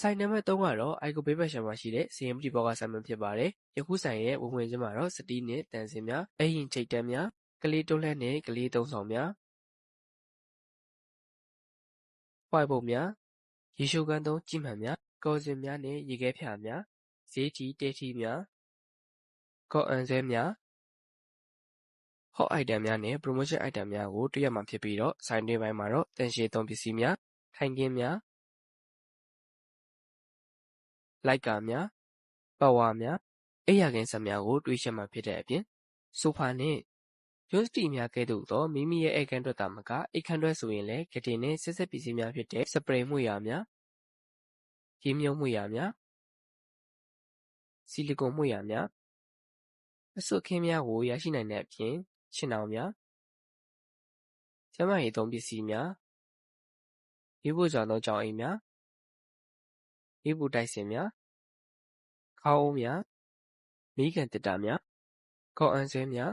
ဆိုင်နံပါတ်3ကတော့အိုက်ကိုဘေးဘက်ရှမ်းမှာရှိတဲ့စီရင်ပတိဘောကဆိုင်မန်ဖြစ်ပါတယ်။ယခုဆိုင်ရဲ့ဝင်ဝင်ချင်းမှာတော့စတီးနဲ့တန်စင်များအရင်ချိတ်တန်းများကလေးတွန်းလှန်းနဲ့ကလေးသုံးဆောင်များပွိုင်ပုံများရေရှိုးကန်းသုံးကြည့်မှန်များကော်စင်များနဲ့ရေခဲဖြာများဈေးကြီးတဲထီများကော်အန်ဆွဲများhot item များနဲ့ promotion item များကိုတွေ့ရမှာဖြစ်ပြီးတော့ဆိုင်တွင်ပိုင်းမှာတော့တန်ရှည်သုံးပစ္စည်းများထိုင်ခင်းများလိုက်ကာများပတ်ဝါများအိယာကင်းဆက်များကိုတွေ့ရှိမှာဖြစ်တဲ့အပြင်ဆိုဖာနဲ့ဂျွန်းစတီများကဲ့သို့သောမိမိရဲ့အိတ်ခမ်းအတွက်သာမကအိတ်ခမ်းအတွက်ဆိုရင်လည်းဂတင်နဲ့ဆက်ဆက်ပစ္စည်းများဖြစ်တဲ့စပရေးမှုရာများရေမြုပ်မှုရာများဆီလီကွန်မှုရာများအစွတ်ခင်းများကိုရရှိနိုင်တဲ့အပြင်ခြင်တောင်များကျန်းမာရေးသုံးပစ္စည်းများရေပို့ကြောင်သောကြောင်အိမ်များရေပို့တိုက်စင်များခေါင်းအုံးများမီးကန်တစ်တာများကော်အန်ဆွဲများ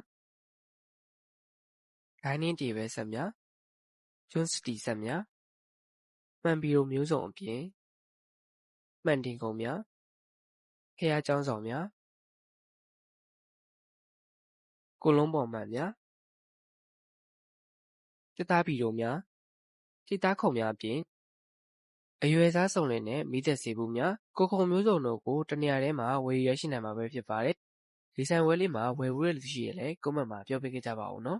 ဒိုင်းနင်းတေဘဲဆက်များဂျွန်းစတီဆက်များမှန်ပီရိုမျိုးစုံအပြင်မှန်တင်ကုန်များဖျားကျောင်းဆောင်များကိုလုံးပေါ်မှန်များတစ်သားပီရိုများတစ်သားခုံများအပြင်အရွယ်စားစုံလင်နဲ့မိသက်စေဘူးများကိုခုံမျိုးစုံတို့ကိုတနေရာထဲမှာဝယ်ရရှိနိုင်မှာပဲဖြစ်ပါတယ်ဒီဆိုင်ဝဲလေးမှာဝယ်ဘူးတဲ့လူရှိရလဲကွန်မန့်မှာပြောပေးခဲ့ကြပါဦးနော်